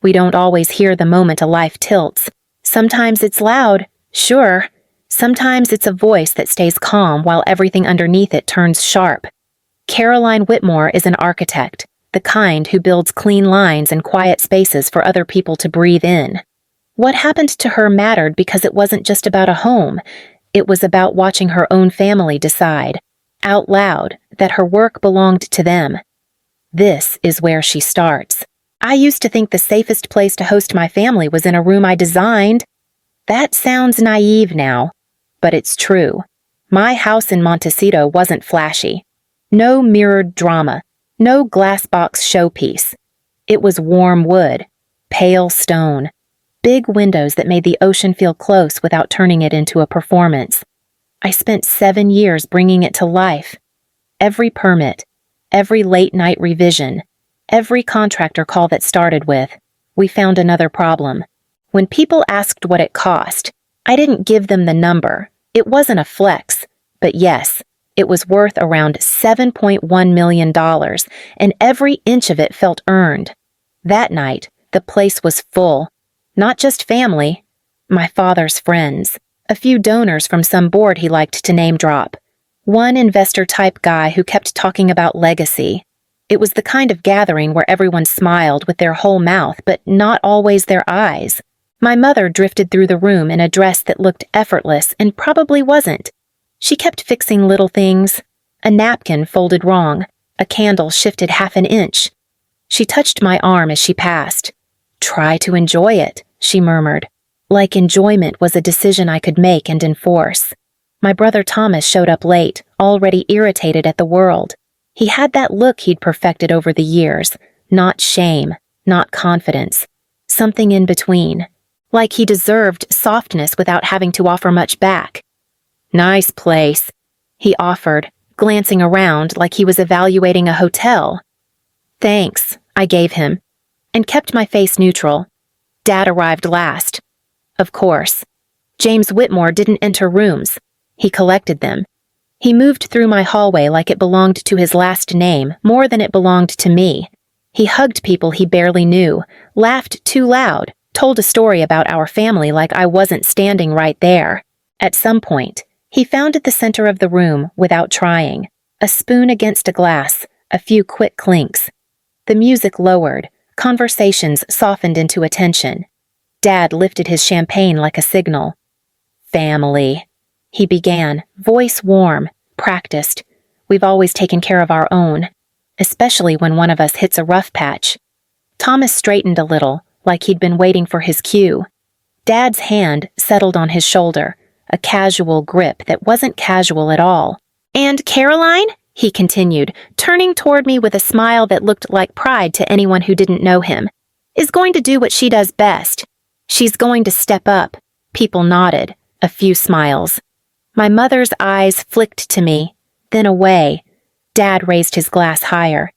We don't always hear the moment a life tilts. Sometimes it's loud, sure. Sometimes it's a voice that stays calm while everything underneath it turns sharp. Caroline Whitmore is an architect, the kind who builds clean lines and quiet spaces for other people to breathe in. What happened to her mattered because it wasn't just about a home. It was about watching her own family decide, out loud, that her work belonged to them. This is where she starts. I used to think the safest place to host my family was in a room I designed. That sounds naive now, but it's true. My house in Montecito wasn't flashy. No mirrored drama, no glass box showpiece. It was warm wood, pale stone, big windows that made the ocean feel close without turning it into a performance. I spent 7 years bringing it to life. Every permit, every late-night revision, every contractor call that started with, "We found another problem." When people asked what it cost, I didn't give them the number. It wasn't a flex, but yes, it was worth around $7.1 million, and every inch of it felt earned. That night, the place was full. Not just family, my father's friends, a few donors from some board he liked to name drop, one investor-type guy who kept talking about legacy. It was the kind of gathering where everyone smiled with their whole mouth, but not always their eyes. My mother drifted through the room in a dress that looked effortless and probably wasn't. She kept fixing little things. A napkin folded wrong. A candle shifted half an inch. She touched my arm as she passed. "Try to enjoy it," she murmured, like enjoyment was a decision I could make and enforce. My brother Thomas showed up late, already irritated at the world. He had that look he'd perfected over the years, not shame, not confidence, something in between, like he deserved softness without having to offer much back. "Nice place," he offered, glancing around like he was evaluating a hotel. "Thanks," I gave him, and kept my face neutral. Dad arrived last. Of course. James Whitmore didn't enter rooms. He collected them. He moved through my hallway like it belonged to his last name more than it belonged to me. He hugged people he barely knew, laughed too loud, told a story about our family like I wasn't standing right there. At some point, he found at the center of the room, without trying, a spoon against a glass, a few quick clinks. The music lowered, conversations softened into attention. Dad lifted his champagne like a signal. "Family," he began, voice warm, practiced. "We've always taken care of our own, especially when one of us hits a rough patch." Thomas straightened a little, like he'd been waiting for his cue. Dad's hand settled on his shoulder, a casual grip that wasn't casual at all. "And Caroline," he continued, turning toward me with a smile that looked like pride to anyone who didn't know him, "is going to do what she does best. She's going to step up." People nodded, a few smiles. My mother's eyes flicked to me, then away. Dad raised his glass higher.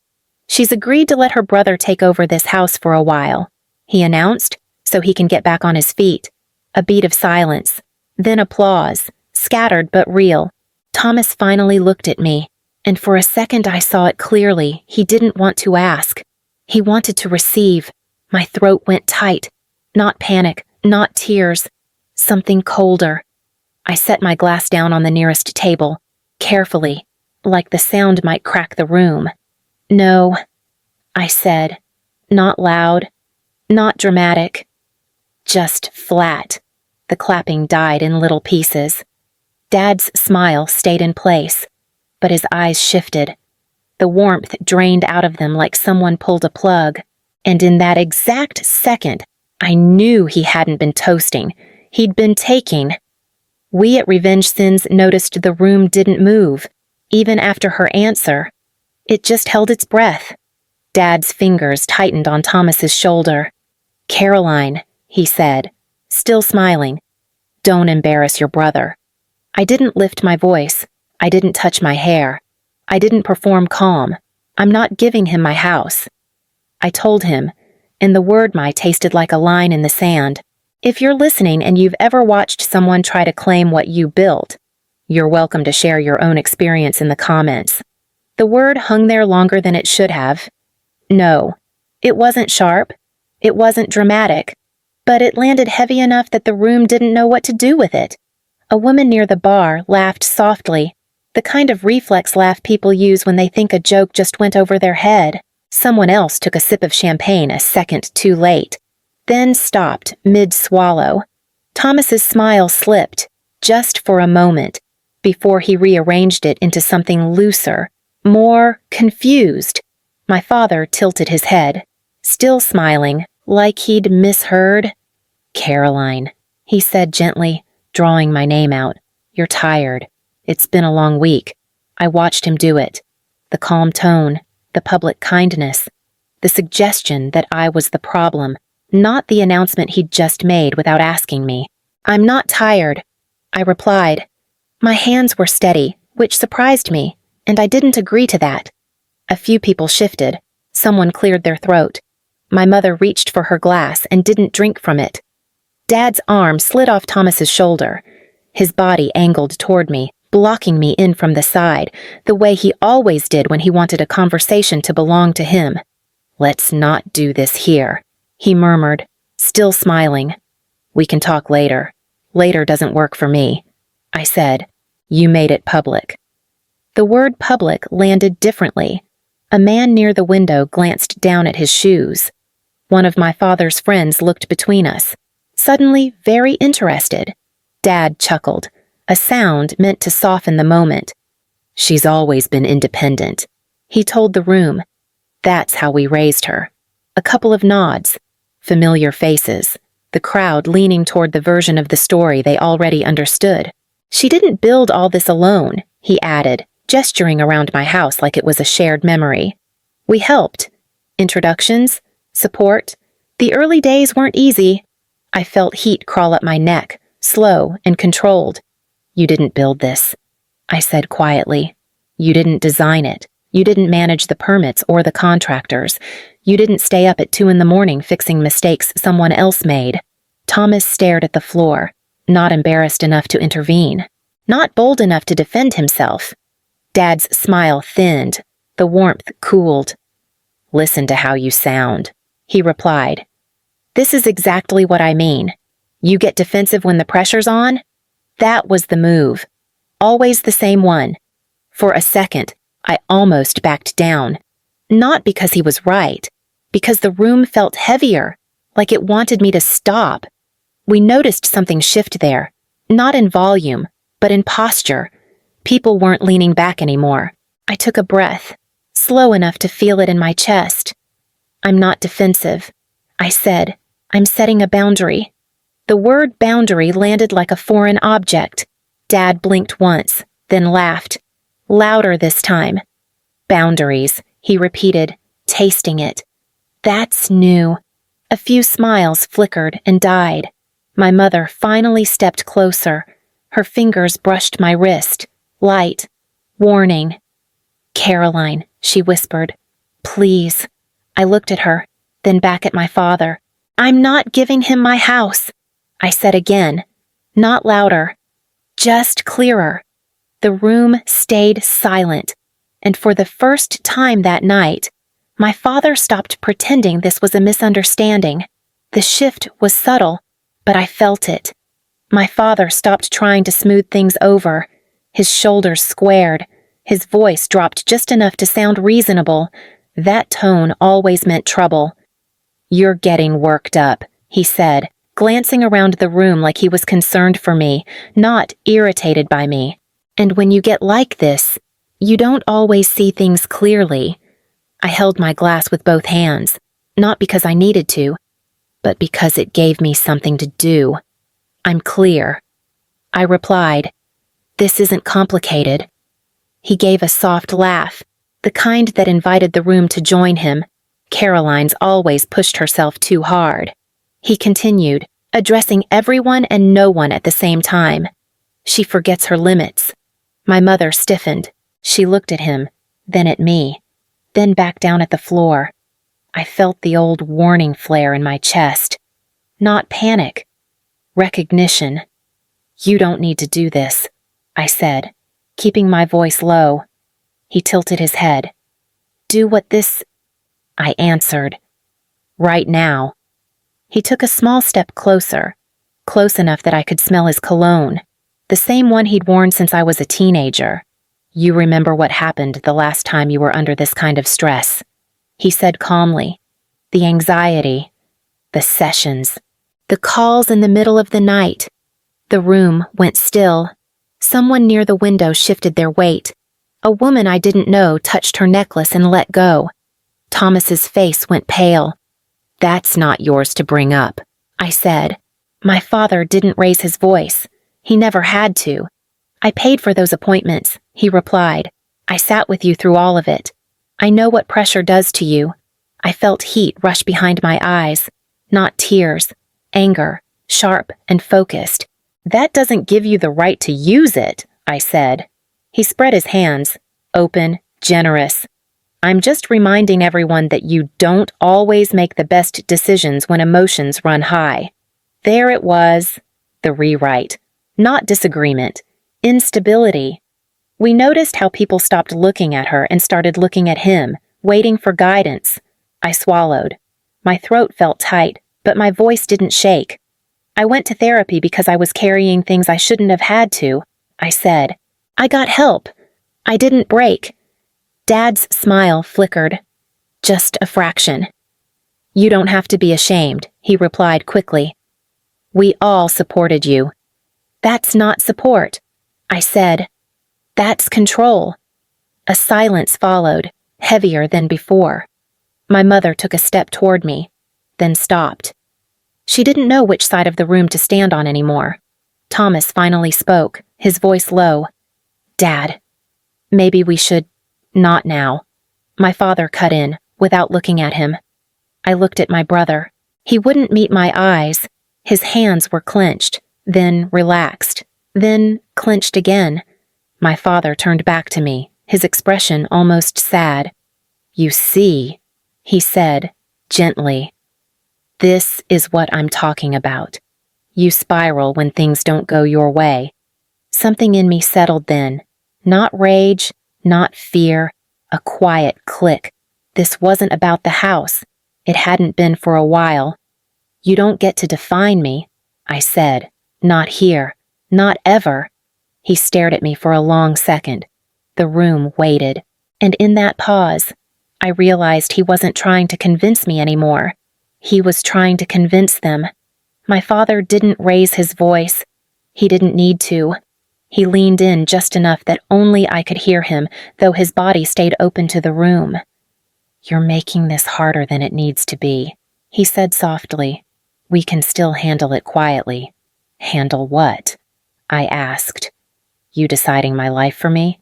"She's agreed to let her brother take over this house for a while," he announced, "so he can get back on his feet." A beat of silence, then applause, scattered but real. Thomas finally looked at me, and for a second I saw it clearly. He didn't want to ask. He wanted to receive. My throat went tight. Not panic, not tears. Something colder. I set my glass down on the nearest table, carefully, like the sound might crack the room. "No," I said, not loud, not dramatic, just flat. The clapping died in little pieces. Dad's smile stayed in place, but his eyes shifted. The warmth drained out of them like someone pulled a plug, and in that exact second, I knew he hadn't been toasting. He'd been taking. We at Revenge Sins noticed the room didn't move, even after her answer. It just held its breath. Dad's fingers tightened on Thomas's shoulder. "Caroline," he said, still smiling, "don't embarrass your brother." I didn't lift my voice. I didn't touch my hair. I didn't perform calm. "I'm not giving him my house." I told him, and the word "my" tasted like a line in the sand. If you're listening and you've ever watched someone try to claim what you built, you're welcome to share your own experience in the comments. The word hung there longer than it should have. No, it wasn't sharp. It wasn't dramatic, but it landed heavy enough that the room didn't know what to do with it. A woman near the bar laughed softly, the kind of reflex laugh people use when they think a joke just went over their head. Someone else took a sip of champagne a second too late, then stopped mid-swallow. Thomas's smile slipped, just for a moment, before he rearranged it into something looser, more confused. My father tilted his head, still smiling, like he'd misheard. "Caroline," he said gently, drawing my name out. "You're tired. It's been a long week." I watched him do it. The calm tone, the public kindness, the suggestion that I was the problem, not the announcement he'd just made without asking me. "I'm not tired," I replied. My hands were steady, which surprised me, and I didn't agree to that. A few people shifted. Someone cleared their throat. My mother reached for her glass and didn't drink from it. Dad's arm slid off Thomas's shoulder. His body angled toward me, blocking me in from the side, the way he always did when he wanted a conversation to belong to him. "Let's not do this here," he murmured, still smiling. "We can talk later. Later doesn't work for me," I said. "You made it public." The word public landed differently. A man near the window glanced down at his shoes. One of my father's friends looked between us, suddenly very interested. Dad chuckled, a sound meant to soften the moment. "She's always been independent," he told the room. "That's how we raised her." A couple of nods, familiar faces, the crowd leaning toward the version of the story they already understood. "She didn't build all this alone," he added, gesturing around my house like it was a shared memory. "We helped. Introductions, support. The early days weren't easy." I felt heat crawl up my neck, slow and controlled. "You didn't build this," I said quietly. "You didn't design it. You didn't manage the permits or the contractors. You didn't stay up at 2 a.m. fixing mistakes someone else made." Thomas stared at the floor, not embarrassed enough to intervene, not bold enough to defend himself. Dad's smile thinned, the warmth cooled. "Listen to how you sound," he replied. "This is exactly what I mean. You get defensive when the pressure's on?" That was the move. Always the same one. For a second, I almost backed down. Not because he was right, because the room felt heavier, like it wanted me to stop. We noticed something shift there, not in volume, but in posture. People weren't leaning back anymore. I took a breath, slow enough to feel it in my chest. "I'm not defensive," I said. "I'm setting a boundary." The word boundary landed like a foreign object. Dad blinked once, then laughed. Louder this time. "Boundaries," he repeated, tasting it. "That's new." A few smiles flickered and died. My mother finally stepped closer. Her fingers brushed my wrist. Light. Warning. "Caroline," she whispered. "Please." I looked at her, then back at my father. "I'm not giving him my house," I said again. Not louder. Just clearer. The room stayed silent, and for the first time that night, my father stopped pretending this was a misunderstanding. The shift was subtle, but I felt it. My father stopped trying to smooth things over. His shoulders squared. His voice dropped just enough to sound reasonable. That tone always meant trouble. "You're getting worked up," he said, glancing around the room like he was concerned for me, not irritated by me. "And when you get like this, you don't always see things clearly." I held my glass with both hands, not because I needed to, but because it gave me something to do. "I'm clear," I replied. "This isn't complicated." He gave a soft laugh, the kind that invited the room to join him. Caroline's always pushed herself too hard. He continued, addressing everyone and no one at the same time. "She forgets her limits." My mother stiffened. She looked at him, then at me, then back down at the floor. I felt the old warning flare in my chest. Not panic. Recognition. "You don't need to do this," I said, keeping my voice low. He tilted his head. "Do what this—" I answered. "Right now, He took a small step closer, close enough that I could smell his cologne, the same one he'd worn since I was a teenager. "You remember what happened the last time you were under this kind of stress," he said calmly. "The anxiety, the sessions, the calls in the middle of the night." The room went still. Someone near the window shifted their weight. A woman I didn't know touched her necklace and let go. Thomas's face went pale. "That's not yours to bring up," I said. My father didn't raise his voice. He never had to. "I paid for those appointments," he replied. "I sat with you through all of it. I know what pressure does to you." I felt heat rush behind my eyes. Not tears. Anger. Sharp and focused. "That doesn't give you the right to use it," I said. He spread his hands. Open, generous. "I'm just reminding everyone that you don't always make the best decisions when emotions run high." There it was. The rewrite. Not disagreement. Instability. We noticed how people stopped looking at her and started looking at him, waiting for guidance. I swallowed. My throat felt tight, but my voice didn't shake. "I went to therapy because I was carrying things I shouldn't have had to," I said. "I got help. I didn't break." Dad's smile flickered. "Just a fraction." "You don't have to be ashamed," he replied quickly. "We all supported you." "That's not support," I said. "That's control." A silence followed, heavier than before. My mother took a step toward me, then stopped. She didn't know which side of the room to stand on anymore. Thomas finally spoke, his voice low. "Dad, maybe we should, not now." My father cut in, without looking at him. I looked at my brother. He wouldn't meet my eyes. His hands were clenched, then relaxed, then clenched again. My father turned back to me, his expression almost sad. "You see," he said, gently. "This is what I'm talking about. You spiral when things don't go your way." Something in me settled then. Not rage, not fear, a quiet click. This wasn't about the house. It hadn't been for a while. "You don't get to define me," I said. "Not here. Not ever." He stared at me for a long second. The room waited. And in that pause, I realized he wasn't trying to convince me anymore. He was trying to convince them. My father didn't raise his voice. He didn't need to. He leaned in just enough that only I could hear him, though his body stayed open to the room. "You're making this harder than it needs to be," he said softly. "We can still handle it quietly." "Handle what?" I asked. "You deciding my life for me?"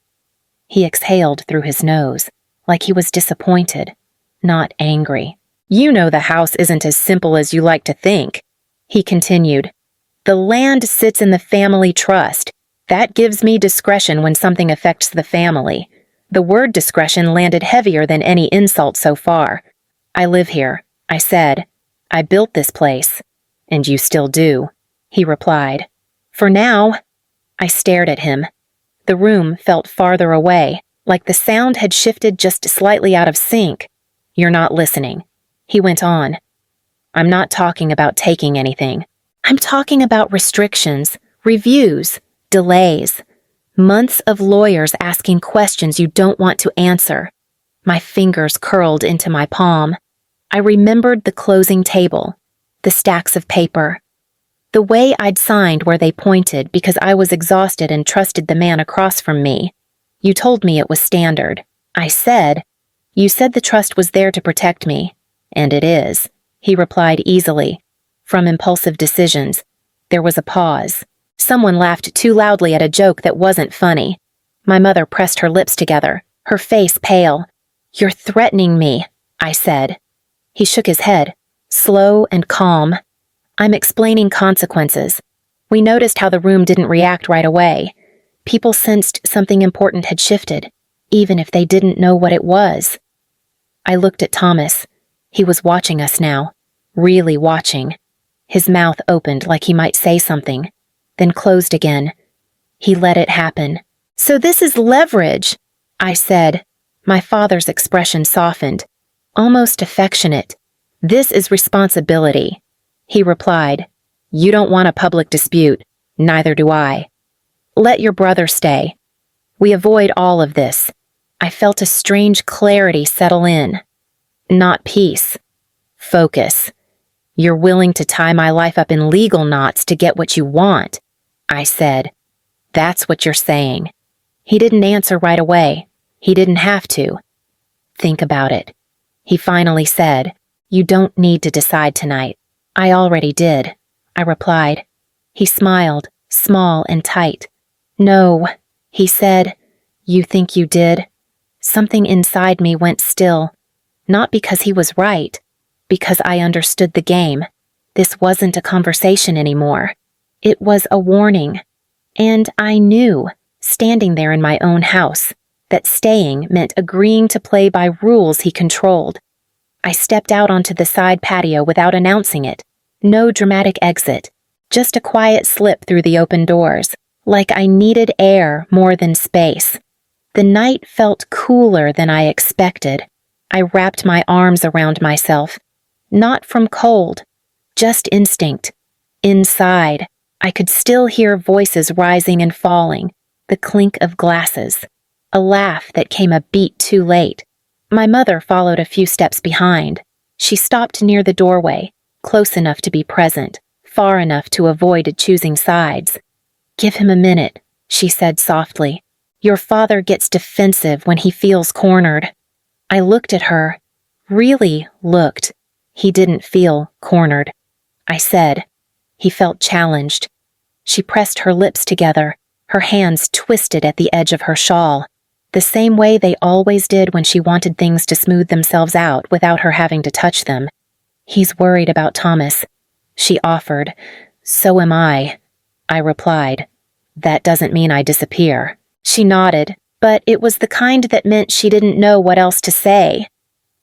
He exhaled through his nose, like he was disappointed, not angry. "You know the house isn't as simple as you like to think," he continued. "The land sits in the family trust. That gives me discretion when something affects the family." The word discretion landed heavier than any insult so far. "I live here," I said. "I built this place." "And you still do," he replied. "For now." I stared at him. The room felt farther away, like the sound had shifted just slightly out of sync. "You're not listening," he went on. "I'm not talking about taking anything. I'm talking about restrictions, reviews, delays. Months of lawyers asking questions you don't want to answer." My fingers curled into my palm. I remembered the closing table, the stacks of paper, the way I'd signed where they pointed because I was exhausted and trusted the man across from me. "You told me it was standard," I said. "You said the trust was there to protect me." "And it is," he replied easily. "From impulsive decisions." There was a pause. Someone laughed too loudly at a joke that wasn't funny. My mother pressed her lips together, her face pale. "You're threatening me," I said. He shook his head, slow and calm. "I'm explaining consequences." We noticed how the room didn't react right away. People sensed something important had shifted, even if they didn't know what it was. I looked at Thomas. He was watching us now, really watching. His mouth opened like he might say something, then closed again. He let it happen. "So this is leverage," I said. My father's expression softened, almost affectionate. "This is responsibility." He replied, "You don't want a public dispute. Neither do I. Let your brother stay. We avoid all of this." I felt a strange clarity settle in. Not peace. Focus. "You're willing to tie my life up in legal knots to get what you want," I said. "That's what you're saying." He didn't answer right away. He didn't have to. "Think about it." He finally said, "You don't need to decide tonight." "I already did," I replied. He smiled, small and tight. "No," he said. "You think you did?" Something inside me went still. Not because he was right, because I understood the game. This wasn't a conversation anymore. It was a warning. And I knew, standing there in my own house, that staying meant agreeing to play by rules he controlled. I stepped out onto the side patio without announcing it. No dramatic exit, just a quiet slip through the open doors, like I needed air more than space. The night felt cooler than I expected. I wrapped my arms around myself. Not from cold, just instinct. Inside, I could still hear voices rising and falling, the clink of glasses, a laugh that came a beat too late. My mother followed a few steps behind. She stopped near the doorway, close enough to be present, far enough to avoid choosing sides. "Give him a minute," she said softly. "Your father gets defensive when he feels cornered." I looked at her, really looked. He didn't feel cornered. I said. He felt challenged. She pressed her lips together, her hands twisted at the edge of her shawl, the same way they always did when she wanted things to smooth themselves out without her having to touch them. "He's worried about Thomas," she offered. "So am I," I replied. "That doesn't mean I disappear." She nodded, but it was the kind that meant she didn't know what else to say.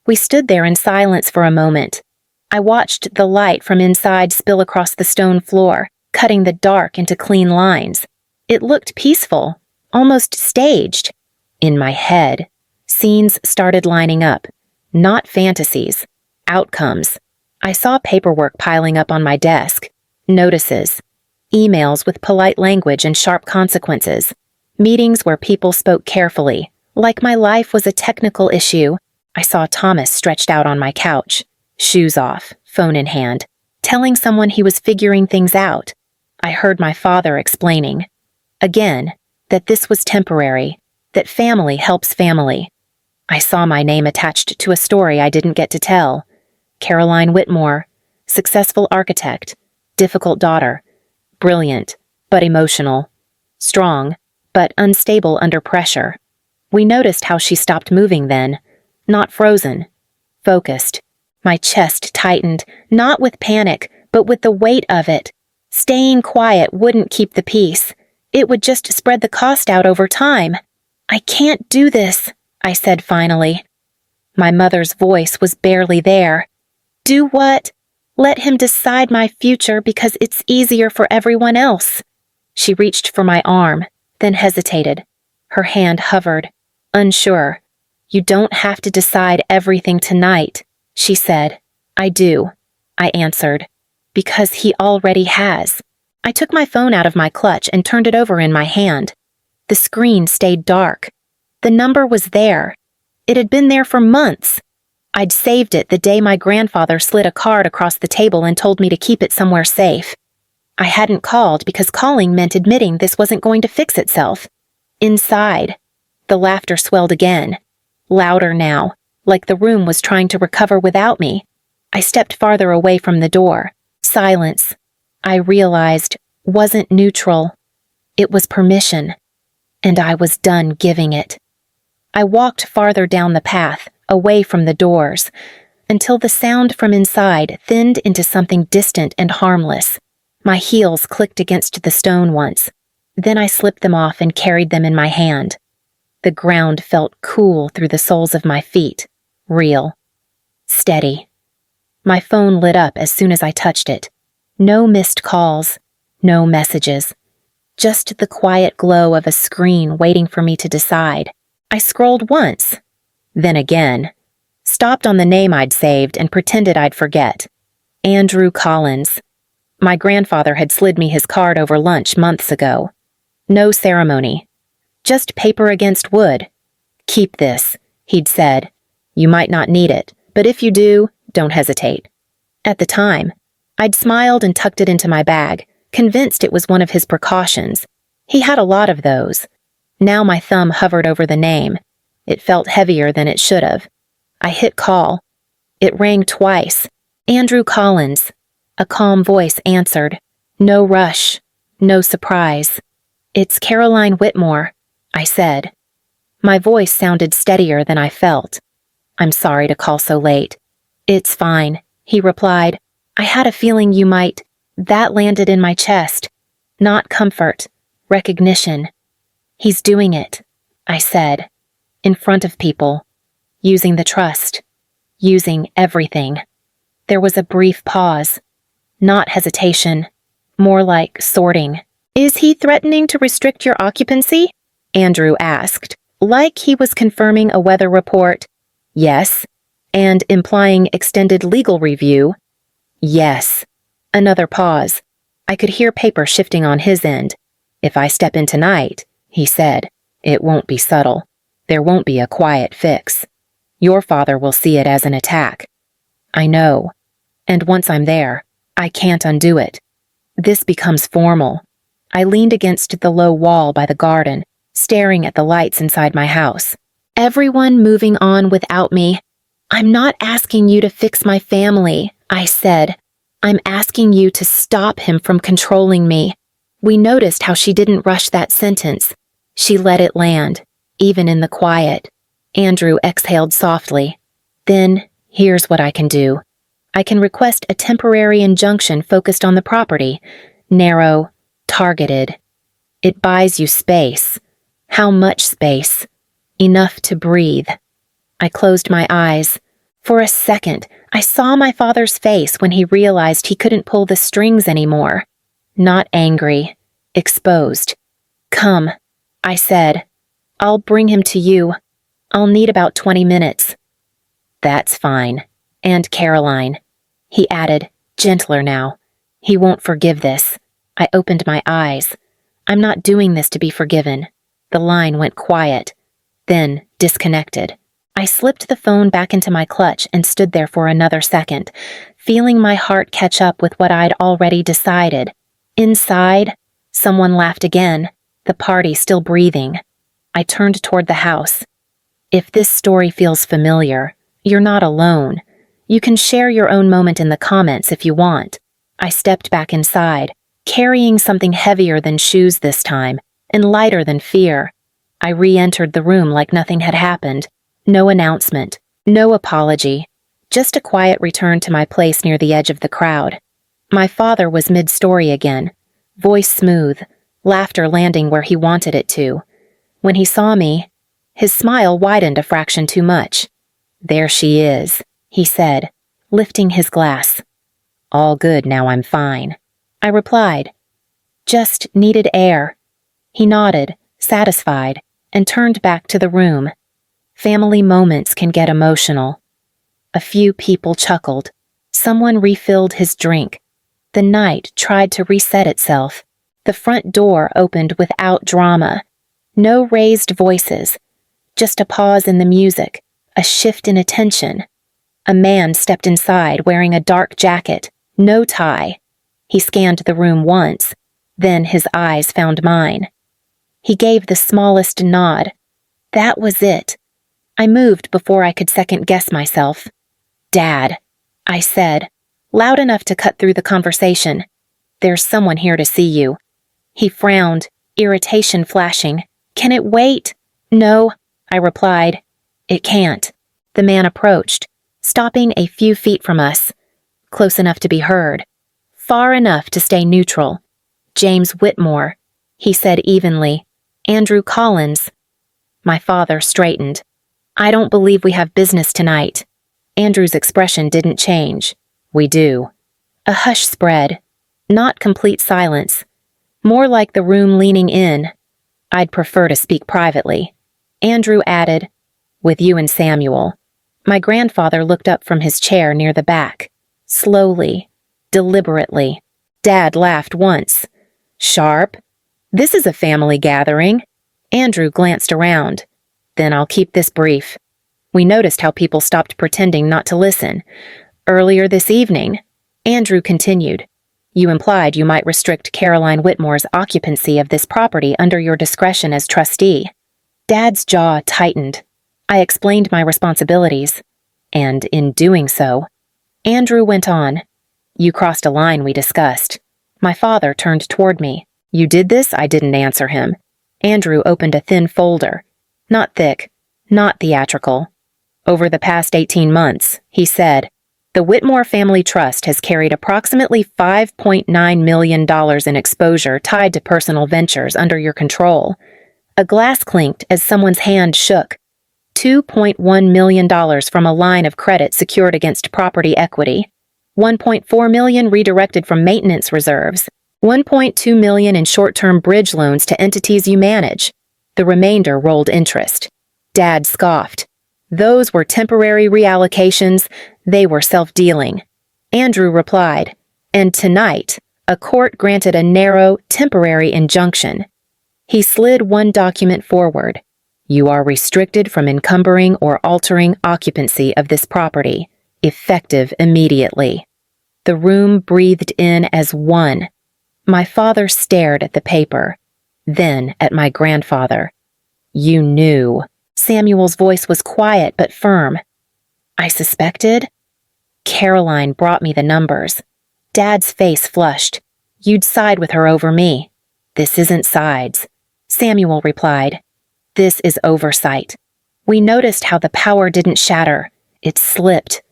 We stood there in silence for a moment. I watched the light from inside spill across the stone floor, cutting the dark into clean lines. It looked peaceful, almost staged. In my head, scenes started lining up. Not fantasies, outcomes. I saw paperwork piling up on my desk, notices, emails with polite language and sharp consequences, meetings where people spoke carefully, like my life was a technical issue. I saw Thomas stretched out on my couch, shoes off, phone in hand, telling someone he was figuring things out. I heard my father explaining, again, that this was temporary, that family helps family. I saw my name attached to a story I didn't get to tell. Caroline Whitmore, successful architect, difficult daughter, brilliant, but emotional, strong, but unstable under pressure. We noticed how she stopped moving then, not frozen, focused. My chest tightened, not with panic, but with the weight of it. Staying quiet wouldn't keep the peace. It would just spread the cost out over time. "I can't do this," I said finally. My mother's voice was barely there. "Do what? Let him decide my future because it's easier for everyone else." She reached for my arm, then hesitated. Her hand hovered, unsure. "You don't have to decide everything tonight," she said. "I do," I answered, "because he already has." I took my phone out of my clutch and turned it over in my hand. The screen stayed dark. The number was there. It had been there for months. I'd saved it the day my grandfather slid a card across the table and told me to keep it somewhere safe. I hadn't called because calling meant admitting this wasn't going to fix itself. Inside, the laughter swelled again, louder now, like the room was trying to recover without me. I stepped farther away from the door. Silence, I realized, wasn't neutral. It was permission, and I was done giving it. I walked farther down the path, away from the doors, until the sound from inside thinned into something distant and harmless. My heels clicked against the stone once. Then I slipped them off and carried them in my hand. The ground felt cool through the soles of my feet, real, steady. My phone lit up as soon as I touched it. No missed calls, no messages. Just the quiet glow of a screen waiting for me to decide. I scrolled once, then again, stopped on the name I'd saved and pretended I'd forget. Andrew Collins. My grandfather had slid me his card over lunch months ago. No ceremony. Just paper against wood. Keep this, he'd said. You might not need it, but if you do, don't hesitate. At the time, I'd smiled and tucked it into my bag, convinced it was one of his precautions. He had a lot of those. Now my thumb hovered over the name. It felt heavier than it should have. I hit call. It rang twice. Andrew Collins. A calm voice answered. No rush. No surprise. It's Caroline Whitmore, I said. My voice sounded steadier than I felt. I'm sorry to call so late. It's fine, he replied. I had a feeling you might. That landed in my chest. Not comfort. Recognition. He's doing it, I said. In front of people. Using the trust. Using everything. There was a brief pause. Not hesitation. More like sorting. Is he threatening to restrict your occupancy? Andrew asked, like he was confirming a weather report. Yes. And implying extended legal review. Yes. Another pause. I could hear paper shifting on his end. If I step in tonight, he said, it won't be subtle. There won't be a quiet fix. Your father will see it as an attack. I know. And once I'm there, I can't undo it. This becomes formal. I leaned against the low wall by the garden, staring at the lights inside my house. Everyone moving on without me. I'm not asking you to fix my family, I said. I'm asking you to stop him from controlling me. We noticed how she didn't rush that sentence. She let it land, even in the quiet. Andrew exhaled softly. Then, here's what I can do. I can request a temporary injunction focused on the property. Narrow, targeted. It buys you space. How much space? Enough to breathe. I closed my eyes. For a second, I saw my father's face when he realized he couldn't pull the strings anymore. Not angry. Exposed. Come, I said. I'll bring him to you. I'll need about 20 minutes. That's fine. And Caroline. He added, gentler now. He won't forgive this. I opened my eyes. I'm not doing this to be forgiven. The line went quiet. Then disconnected. I slipped the phone back into my clutch and stood there for another second, feeling my heart catch up with what I'd already decided. Inside, someone laughed again, the party still breathing. I turned toward the house. If this story feels familiar, you're not alone. You can share your own moment in the comments if you want. I stepped back inside, carrying something heavier than shoes this time, and lighter than fear. I re-entered the room like nothing had happened. No announcement, no apology, just a quiet return to my place near the edge of the crowd. My father was mid-story again, voice smooth, laughter landing where he wanted it to. When he saw me, his smile widened a fraction too much. There she is, he said, lifting his glass. All good now, I'm fine. I replied. Just needed air. He nodded, satisfied, and turned back to the room. Family moments can get emotional. A few people chuckled. Someone refilled his drink. The night tried to reset itself. The front door opened without drama. No raised voices. Just a pause in the music, a shift in attention. A man stepped inside wearing a dark jacket, no tie. He scanned the room once, then his eyes found mine. He gave the smallest nod. That was it. I moved before I could second-guess myself. Dad, I said, loud enough to cut through the conversation. There's someone here to see you. He frowned, irritation flashing. Can it wait? No, I replied. It can't. The man approached, stopping a few feet from us, close enough to be heard, far enough to stay neutral. James Whitmore, he said evenly. Andrew Collins. My father straightened. I don't believe we have business tonight. Andrew's expression didn't change. We do. A hush spread. Not complete silence. More like the room leaning in. I'd prefer to speak privately. Andrew added, with you and Samuel. My grandfather looked up from his chair near the back. Slowly, deliberately. Dad laughed once. Sharp. This is a family gathering. Andrew glanced around. Then I'll keep this brief. We noticed how people stopped pretending not to listen. Earlier this evening, Andrew continued, you implied you might restrict Caroline Whitmore's occupancy of this property under your discretion as trustee. Dad's jaw tightened. I explained my responsibilities, and in doing so, Andrew went on. You crossed a line we discussed. My father turned toward me. You did this? I didn't answer him. Andrew opened a thin folder. Not thick, not theatrical. Over the past 18 months, he said, the Whitmore Family Trust has carried approximately $5.9 million in exposure tied to personal ventures under your control. A glass clinked as someone's hand shook. $2.1 million from a line of credit secured against property equity. $1.4 million redirected from maintenance reserves. $1.2 million in short-term bridge loans to entities you manage. The remainder rolled interest. Dad scoffed. Those were temporary reallocations. They were self-dealing. Andrew replied, and tonight, a court granted a narrow, temporary injunction. He slid one document forward. You are restricted from encumbering or altering occupancy of this property, effective immediately. The room breathed in as one. My father stared at the paper, then at my grandfather. You knew. Samuel's voice was quiet but firm. I suspected? Caroline brought me the numbers. Dad's face flushed. You'd side with her over me. This isn't sides. Samuel replied. This is oversight. We noticed how the power didn't shatter. It slipped.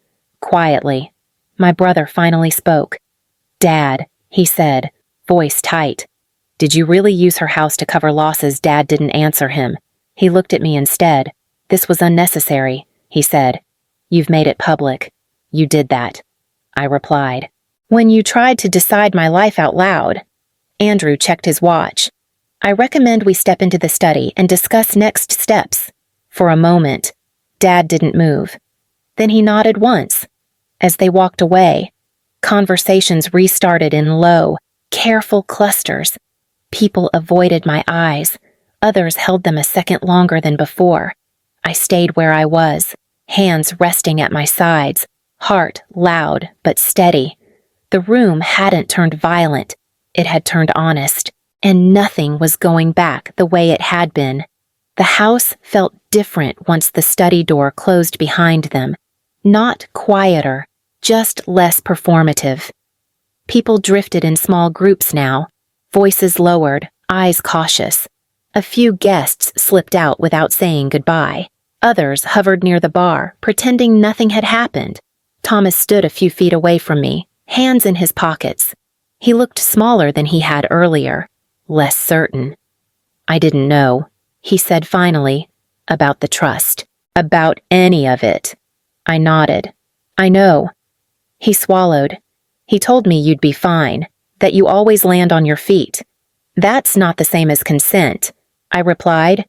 Quietly. My brother finally spoke. Dad, he said, voice tight. Did you really use her house to cover losses? Dad didn't answer him. He looked at me instead. This was unnecessary, he said. You've made it public. You did that. I replied. When you tried to decide my life out loud. Andrew checked his watch. I recommend we step into the study and discuss next steps. For a moment, Dad didn't move. Then he nodded once. As they walked away, conversations restarted in low, careful clusters. People avoided my eyes. Others held them a second longer than before. I stayed where I was, hands resting at my sides, heart loud but steady. The room hadn't turned violent. It had turned honest, and nothing was going back the way it had been. The house felt different once the study door closed behind them. Not quieter, just less performative. People drifted in small groups now, voices lowered, eyes cautious. A few guests slipped out without saying goodbye. Others hovered near the bar, pretending nothing had happened. Thomas stood a few feet away from me, hands in his pockets. He looked smaller than he had earlier, less certain. I didn't know, he said finally, about the trust, about any of it. I nodded. I know. He swallowed. He told me you'd be fine, that you always land on your feet. That's not the same as consent, I replied.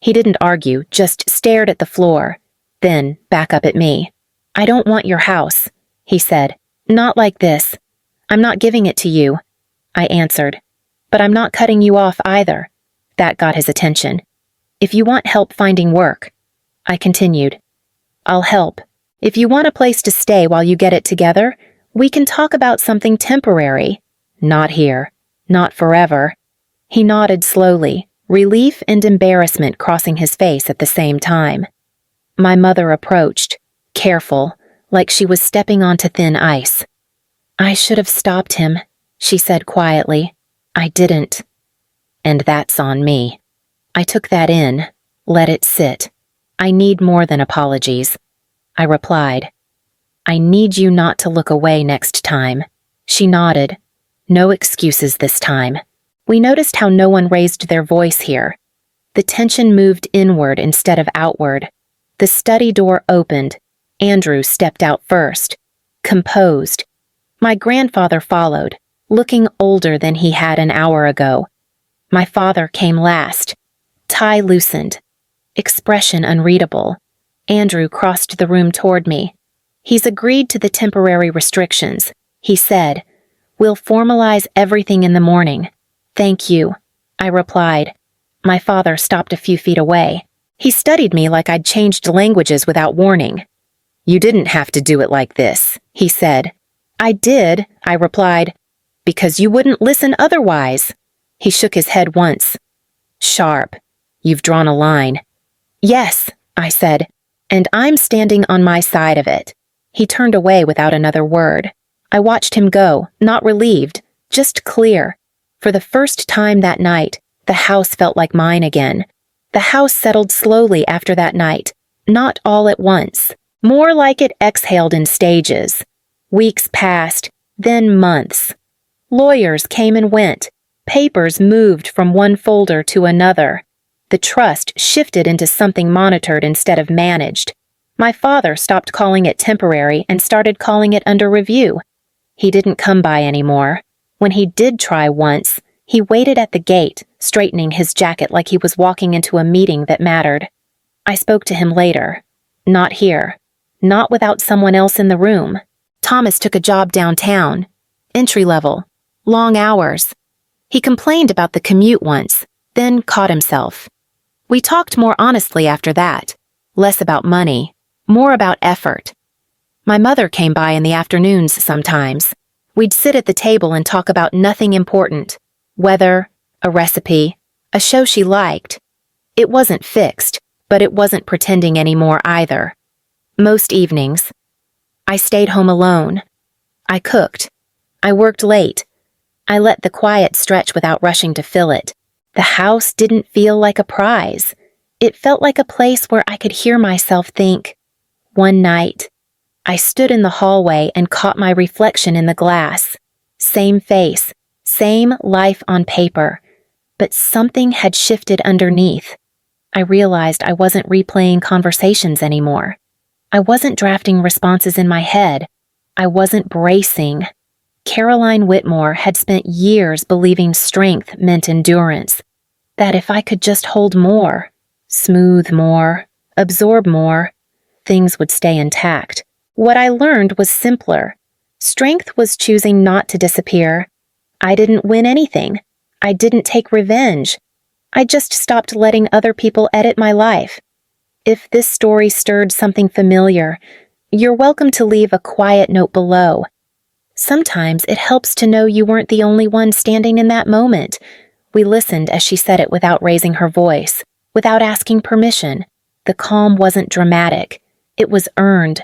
He didn't argue, just stared at the floor, then back up at me. I don't want your house, he said. Not like this. I'm not giving it to you, I answered. But I'm not cutting you off either. That got his attention. If you want help finding work, I continued. I'll help. If you want a place to stay while you get it together, we can talk about something temporary. Not here. Not forever. He nodded slowly, relief and embarrassment crossing his face at the same time. My mother approached, careful, like she was stepping onto thin ice. I should have stopped him, she said quietly. I didn't. And that's on me. I took that in, let it sit. I need more than apologies. I replied. I need you not to look away next time. She nodded. No excuses this time. We noticed how no one raised their voice here. The tension moved inward instead of outward. The study door opened. Andrew stepped out first. Composed. My grandfather followed, looking older than he had an hour ago. My father came last. Tie loosened. Expression unreadable. Andrew crossed the room toward me. He's agreed to the temporary restrictions, he said, We'll formalize everything in the morning. Thank you, I replied. My father stopped a few feet away. He studied me like I'd changed languages without warning. You didn't have to do it like this, he said. I did, I replied, because you wouldn't listen otherwise. He shook his head once. Sharp. You've drawn a line. Yes, I said, and I'm standing on my side of it. He turned away without another word. I watched him go, not relieved, just clear. For the first time that night, the house felt like mine again. The house settled slowly after that night, not all at once. More like it exhaled in stages. Weeks passed, then months. Lawyers came and went. Papers moved from one folder to another. The trust shifted into something monitored instead of managed. My father stopped calling it temporary and started calling it under review. He didn't come by anymore. When he did try once, he waited at the gate, straightening his jacket like he was walking into a meeting that mattered. I spoke to him later. Not here. Not without someone else in the room. Thomas took a job downtown. Entry level. Long hours. He complained about the commute once, then caught himself. We talked more honestly after that. Less about money, more about effort. My mother came by in the afternoons sometimes. We'd sit at the table and talk about nothing important. Weather, a recipe, a show she liked. It wasn't fixed, but it wasn't pretending anymore either. Most evenings, I stayed home alone. I cooked. I worked late. I let the quiet stretch without rushing to fill it. The house didn't feel like a prize. It felt like a place where I could hear myself think. One night, I stood in the hallway and caught my reflection in the glass. Same face, same life on paper, but something had shifted underneath. I realized I wasn't replaying conversations anymore. I wasn't drafting responses in my head. I wasn't bracing. Caroline Whitmore had spent years believing strength meant endurance, that if I could just hold more, smooth more, absorb more, things would stay intact. What I learned was simpler. Strength was choosing not to disappear. I didn't win anything. I didn't take revenge. I just stopped letting other people edit my life. If this story stirred something familiar, you're welcome to leave a quiet note below. Sometimes it helps to know you weren't the only one standing in that moment. We listened as she said it without raising her voice, without asking permission. The calm wasn't dramatic. It was earned,